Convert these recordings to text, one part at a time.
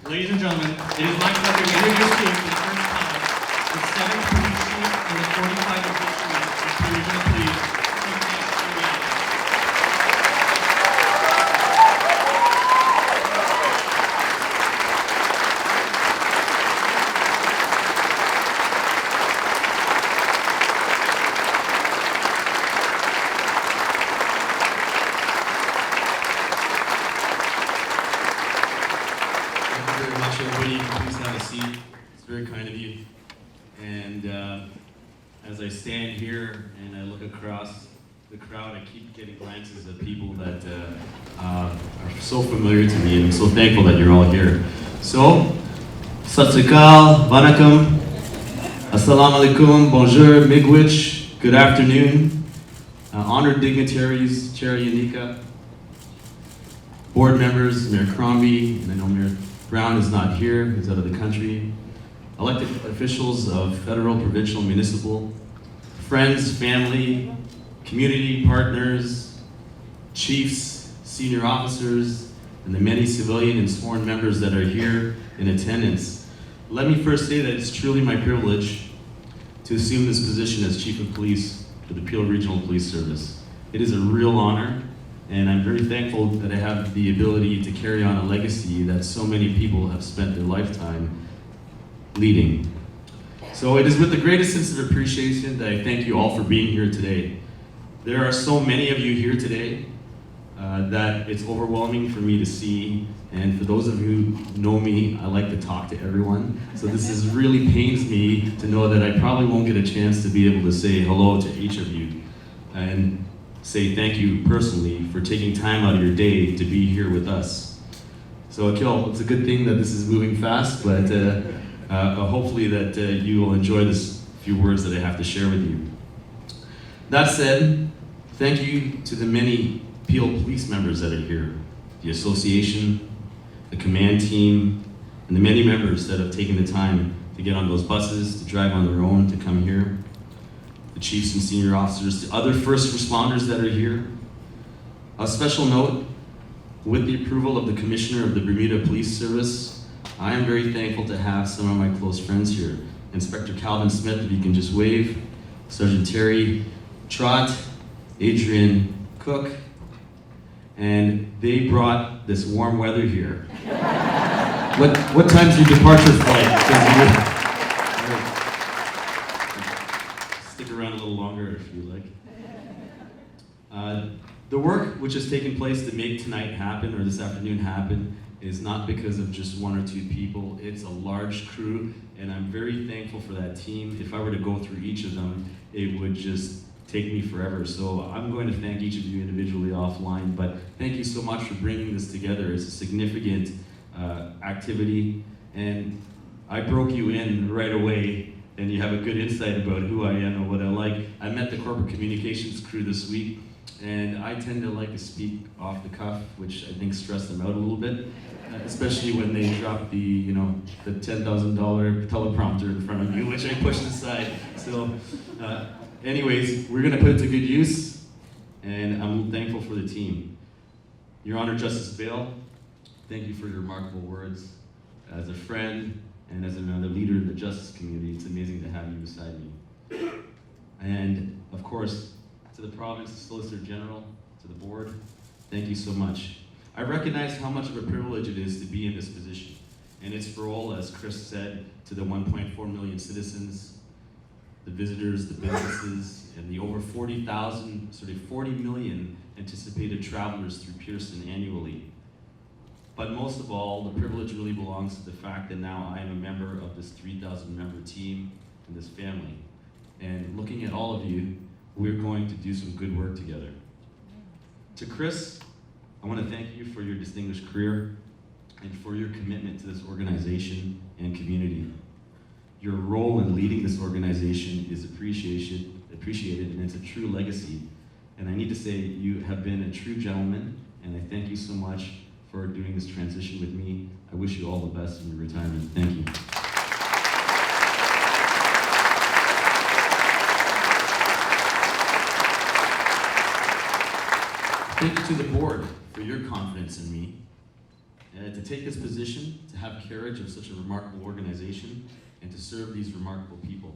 Ladies and gentlemen, it is my pleasure to introduce to you for the first time the 7th police chief and the 45 of history of Regional Police, Chief Nishan Duraiappah. Everybody, please have a seat. It's very kind of you. And as I stand here and I look across the crowd, I keep getting glances of people that are so familiar to me, and I'm so thankful that you're all here. So, Sat Sri Akal, Vanakkam, Assalamu Alaikum, Bonjour, Miigwech, good afternoon, honored dignitaries, Chair Yanika, board members, Mayor Crombie, and I know Mayor Brown is not here, he's out of the country. Elected officials of federal, provincial, municipal, friends, family, community partners, chiefs, senior officers, and the many civilian and sworn members that are here in attendance. Let me first say that it's truly my privilege to assume this position as Chief of Police for the Peel Regional Police Service. It is a real honor, and I'm very thankful that I have the ability to carry on a legacy that so many people have spent their lifetime leading. So it is with the greatest sense of appreciation that I thank you all for being here today. There are so many of you here today that it's overwhelming for me to see, and for those of you who know me, I like to talk to everyone. So this is really pains me to know that I probably won't get a chance to be able to say hello to each of you. And say thank you personally for taking time out of your day to be here with us. So Akil, it's a good thing that this is moving fast, but hopefully that you will enjoy this few words that I have to share with you. That said, thank you to the many Peel police members that are here, the association, the command team, and the many members that have taken the time to get on those buses, to drive on their own, to come here. The chiefs and senior officers, to other first responders that are here. A special note, with the approval of the Commissioner of the Bermuda Police Service, I am very thankful to have some of my close friends here. Inspector Calvin Smith, if you can just wave, Sergeant Terry Trott, Adrian Cook, and they brought this warm weather here. What time's your departure flight? Stick around a little longer if you like. The work which has taken place to make tonight happen, or this afternoon happen, is not because of just one or two people. It's a large crew, and I'm very thankful for that team. If I were to go through each of them, it would just take me forever. So I'm going to thank each of you individually offline, but thank you so much for bringing this together. It's a significant activity, and I broke you in right away, and you have a good insight about who I am and what I like. I met the corporate communications crew this week, and I tend to like to speak off the cuff, which I think stressed them out a little bit, especially when they drop the $10,000 teleprompter in front of you, which I pushed aside. So anyways, we're gonna put it to good use, and I'm thankful for the team. Your Honor, Justice Bale, thank you for your remarkable words. As a friend and as another leader in the justice community, it's amazing to have you beside me. And of course, to the province, the Solicitor General, to the board, thank you so much. I recognize how much of a privilege it is to be in this position, and it's for all, as Chris said, to the 1.4 million citizens, the visitors, the businesses, and the over 40 million anticipated travelers through Pearson annually. But most of all, the privilege really belongs to the fact that now I am a member of this 3,000 member team and this family. And looking at all of you, we're going to do some good work together. To Chris, I want to thank you for your distinguished career and for your commitment to this organization and community. Your role in leading this organization is appreciated, and it's a true legacy. And I need to say, you have been a true gentleman, and I thank you so much for doing this transition with me. I wish you all the best in your retirement. Thank you. Thank you to the board for your confidence in me to take this position, to have carriage of such a remarkable organization, and to serve these remarkable people.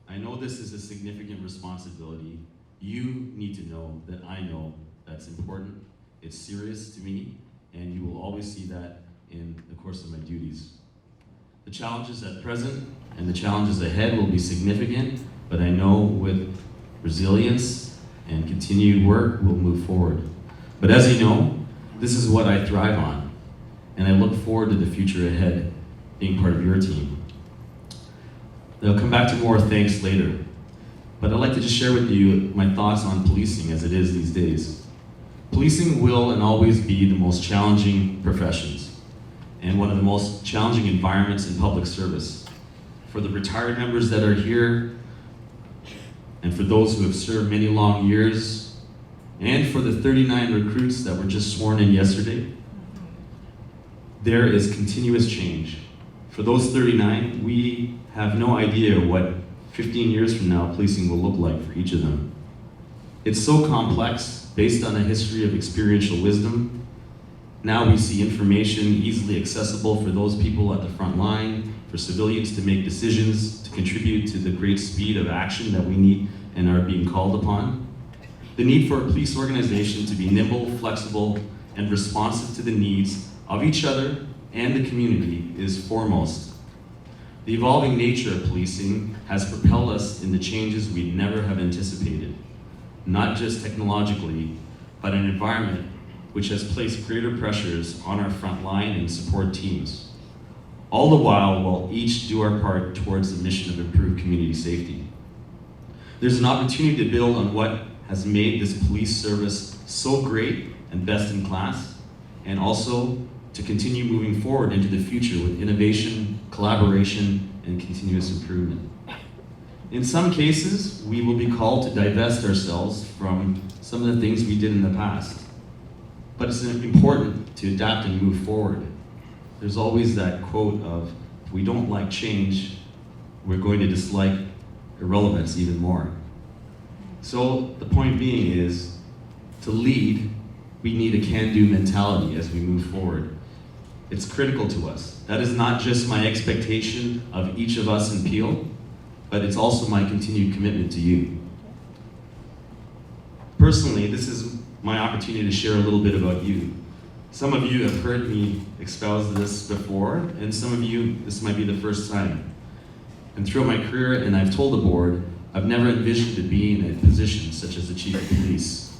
I know this is a significant responsibility. You need to know that I know that's important. It's serious to me, and you will always see that in the course of my duties. The challenges at present and the challenges ahead will be significant, but I know with resilience and continued work, we'll move forward. But as you know, this is what I thrive on, and I look forward to the future ahead, being part of your team. I'll come back to more thanks later, but I'd like to just share with you my thoughts on policing as it is these days. Policing will and always be the most challenging professions and one of the most challenging environments in public service. For the retired members that are here, and for those who have served many long years, and for the 39 recruits that were just sworn in yesterday, there is continuous change. For those 39, we have no idea what 15 years from now policing will look like for each of them. It's so complex, based on a history of experiential wisdom. Now we see information easily accessible for those people at the front line, for civilians to make decisions, to contribute to the great speed of action that we need and are being called upon. The need for a police organization to be nimble, flexible, and responsive to the needs of each other and the community is foremost. The evolving nature of policing has propelled us into changes we'd never have anticipated, not just technologically, but an environment which has placed greater pressures on our front line and support teams. All the while, we'll each do our part towards the mission of improved community safety. There's an opportunity to build on what has made this police service so great and best in class, and also to continue moving forward into the future with innovation, collaboration, and continuous improvement. In some cases, we will be called to divest ourselves from some of the things we did in the past. But it's important to adapt and move forward. There's always that quote of, if we don't like change, we're going to dislike irrelevance even more. So the point being is, to lead, we need a can-do mentality as we move forward. It's critical to us. That is not just my expectation of each of us in Peel, but it's also my continued commitment to you. Personally, this is my opportunity to share a little bit about you. Some of you have heard me espouse this before, and some of you, this might be the first time. And throughout my career, and I've told the board, I've never envisioned to be in a position such as the Chief of Police.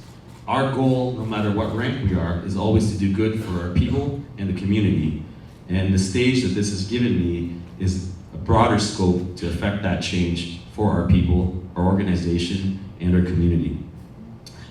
Our goal, no matter what rank we are, is always to do good for our people and the community. And the stage that this has given me is a broader scope to affect that change for our people, our organization, and our community.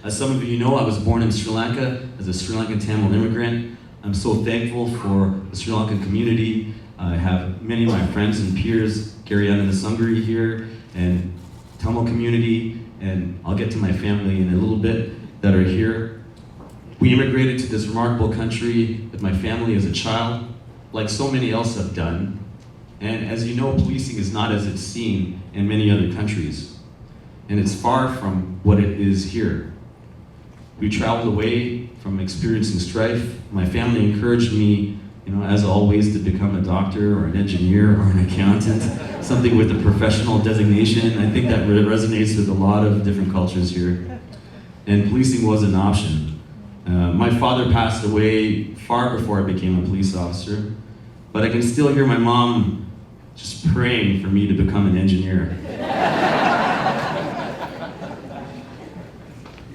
As some of you know, I was born in Sri Lanka as a Sri Lankan Tamil immigrant. I'm so thankful for the Sri Lankan community. I have many of my friends and peers, Gary Anand Sangari here, and Tamil community, and I'll get to my family in a little bit that are here. We immigrated to this remarkable country with my family as a child, like so many else have done. And as you know, policing is not as it's seen in many other countries. And it's far from what it is here. We traveled away from experiencing strife. My family encouraged me, as always, to become a doctor or an engineer or an accountant, something with a professional designation. I think that resonates with a lot of different cultures here. And policing was an option. My father passed away far before I became a police officer, but I can still hear my mom just praying for me to become an engineer.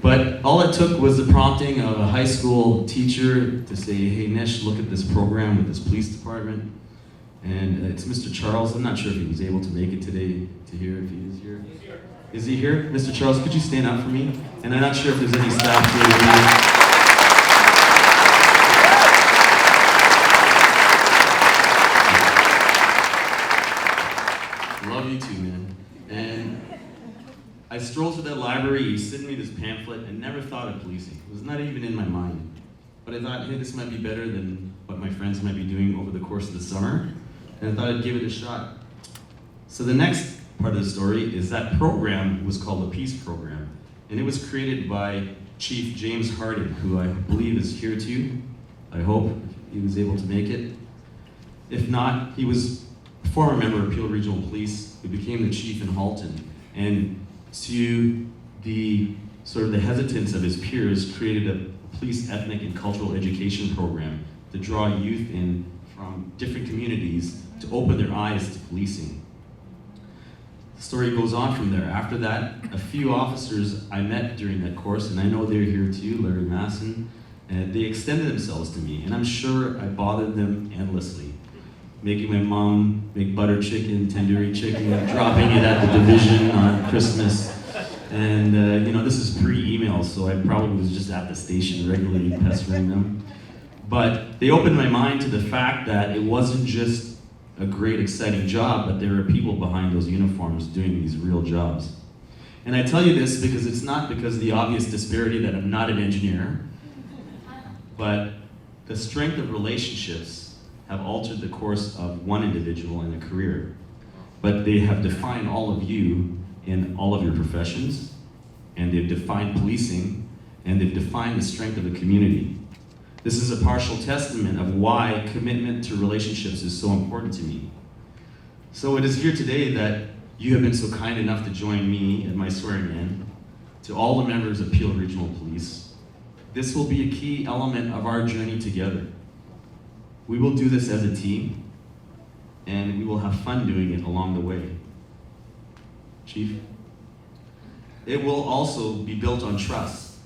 But all it took was the prompting of a high school teacher to say, hey Nish, look at this program with this police department. And it's Mr. Charles. I'm not sure if he was able to make it today to hear if he is here. He's here. Is he here? Mr. Charles, could you stand up for me? And I'm not sure if there's any staff here with me. Love you too, man. And I strolled to that library, he sent me this pamphlet, and never thought of policing. It was not even in my mind. But I thought, hey, this might be better than what my friends might be doing over the course of the summer, and I thought I'd give it a shot. So the next part of the story is that program was called the Peace Program, and it was created by Chief James Harding, who I believe is here too, I hope. he was able to make it. If not, he was a former member of Peel Regional Police who became the chief in Halton, and to the sort of the hesitance of his peers, created a police ethnic and cultural education program to draw youth in from different communities to open their eyes to policing. The story goes on from there. After that, a few officers I met during that course, and I know they're here too, Larry Masson, and they extended themselves to me, and I'm sure I bothered them endlessly. Making my mom make butter chicken, tandoori chicken, dropping it at the division on Christmas. And this is pre-email, so I probably was just at the station regularly pestering them. But they opened my mind to the fact that it wasn't just a great, exciting job, but there are people behind those uniforms doing these real jobs. And I tell you this because it's not because of the obvious disparity that I'm not an engineer, but the strength of relationships have altered the course of one individual in a career. But they have defined all of you in all of your professions, and they've defined policing, and they've defined the strength of a community. This is a partial testament of why commitment to relationships is so important to me. So it is here today that you have been so kind enough to join me in my swearing in. To all the members of Peel Regional Police, this will be a key element of our journey together. We will do this as a team, and we will have fun doing it along the way. Chief? It will also be built on trust.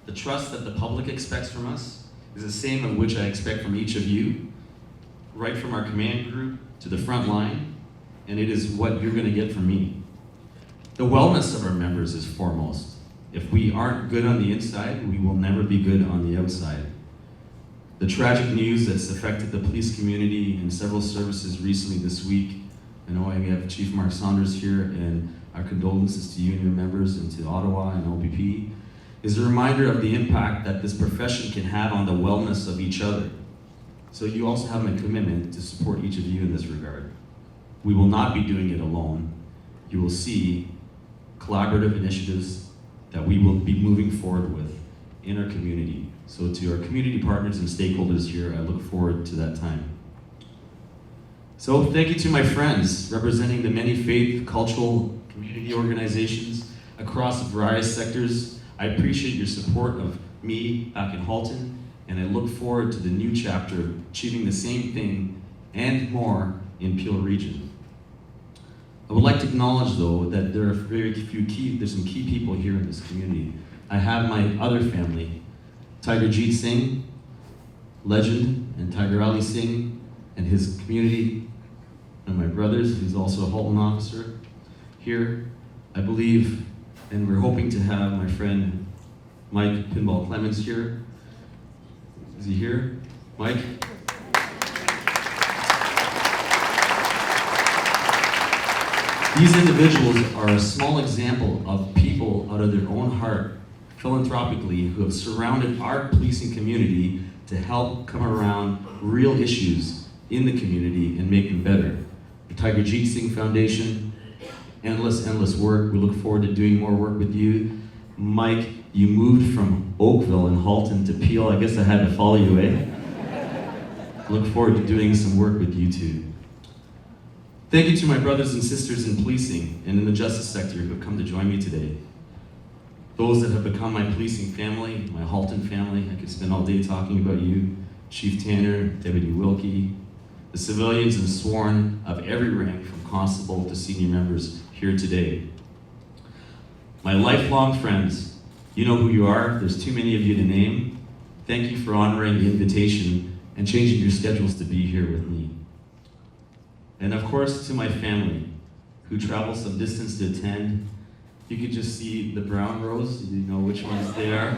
The trust that the public expects from us is the same of which I expect from each of you, right from our command group to the front line, and it is what you're going to get from me. The wellness of our members is foremost. If we aren't good on the inside, we will never be good on the outside. The tragic news that's affected the police community in several services recently this week, I know we have Chief Mark Saunders here, and our condolences to you and your members, and to Ottawa and OPP, is a reminder of the impact that this profession can have on the wellness of each other. So you also have my commitment to support each of you in this regard. We will not be doing it alone. You will see collaborative initiatives that we will be moving forward with in our community. So to our community partners and stakeholders here, I look forward to that time. So thank you to my friends representing the many faith, cultural, community organizations across various sectors. I appreciate your support of me back in Halton, and I look forward to the new chapter of achieving the same thing and more in Peel Region. I would like to acknowledge, though, that there are there's some key people here in this community. I have my other family, Tiger Jeet Singh, legend, and Tiger Ali Singh and his community, and my brothers, who's also a Halton officer here. I believe, and we're hoping to have my friend Mike Pinball Clemens here. Is he here? Mike? These individuals are a small example of people out of their own heart, philanthropically, who have surrounded our policing community to help come around real issues in the community and make them better. The Tiger Jeet Singh Foundation, endless work. We look forward to doing more work with you. Mike, you moved from Oakville and Halton to Peel. I guess I had to follow you, eh? Look forward to doing some work with you too. Thank you to my brothers and sisters in policing and in the justice sector who have come to join me today. Those that have become my policing family, my Halton family. I could spend all day talking about you. Chief Tanner, Deputy Wilkie, the civilians and sworn of every rank from constable to senior members here today. My lifelong friends, you know who you are. There's too many of you to name. Thank you for honoring the invitation and changing your schedules to be here with me. And of course, to my family, who travel some distance to attend. You can just see the brown rows. You know which ones they are.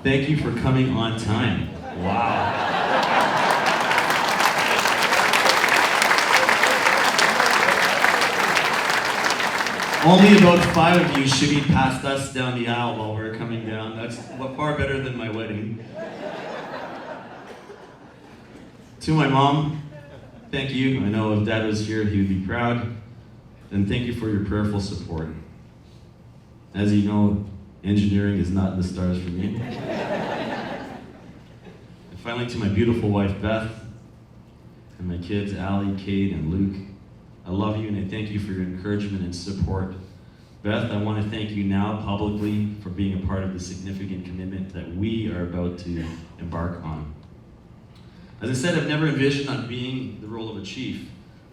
Thank you for coming on time. Wow. Only about 5 of you shimmied past us down the aisle while we were coming down. That's far better than my wedding. To my mom, thank you. I know if Dad was here, he would be proud. And thank you for your prayerful support. As you know, engineering is not in the stars for me. If finally, to my beautiful wife, Beth, and my kids, Allie, Kate, and Luke, I love you and I thank you for your encouragement and support. Beth, I want to thank you now publicly for being a part of the significant commitment that we are about to embark on. As I said, I've never envisioned on being the role of a chief,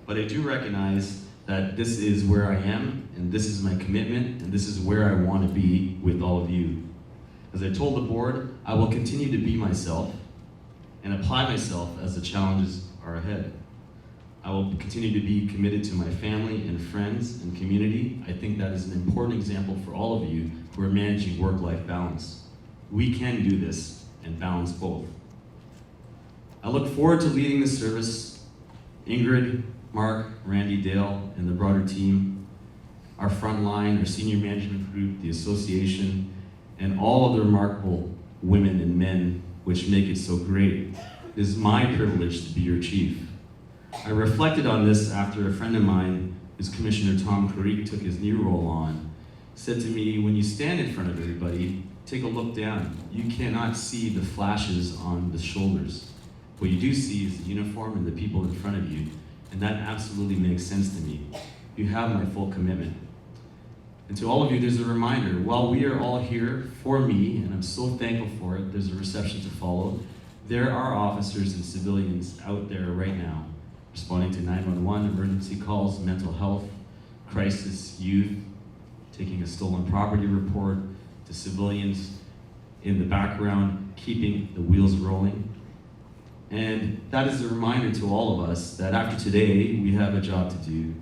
but I do recognize that this is where I am, and this is my commitment, and this is where I want to be with all of you. As I told the board, I will continue to be myself and apply myself as the challenges are ahead. I will continue to be committed to my family and friends and community. I think that is an important example for all of you who are managing work-life balance. We can do this and balance both. I look forward to leading the service. Ingrid, Mark, Randy, Dale, and the broader team, our front line, our senior management group, the association, and all of the remarkable women and men which make it so great. It is my privilege to be your chief. I reflected on this after a friend of mine, who's Commissioner Tom Carrique, took his new role on, said to me, when you stand in front of everybody, take a look down. You cannot see the flashes on the shoulders. What you do see is the uniform and the people in front of you, and that absolutely makes sense to me. You have my full commitment. And to all of you, there's a reminder, while we are all here for me, and I'm so thankful for it, there's a reception to follow, there are officers and civilians out there right now responding to 911, emergency calls, mental health, crisis, youth, taking a stolen property report, to civilians in the background, keeping the wheels rolling. And that is a reminder to all of us that after today, we have a job to do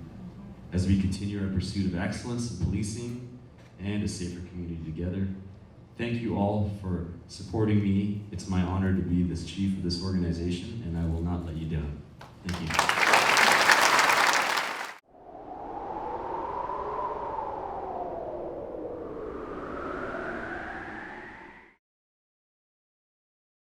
as we continue our pursuit of excellence in policing and a safer community together. Thank you all for supporting me. It's my honor to be this chief of this organization, and I will not let you down. Thank you.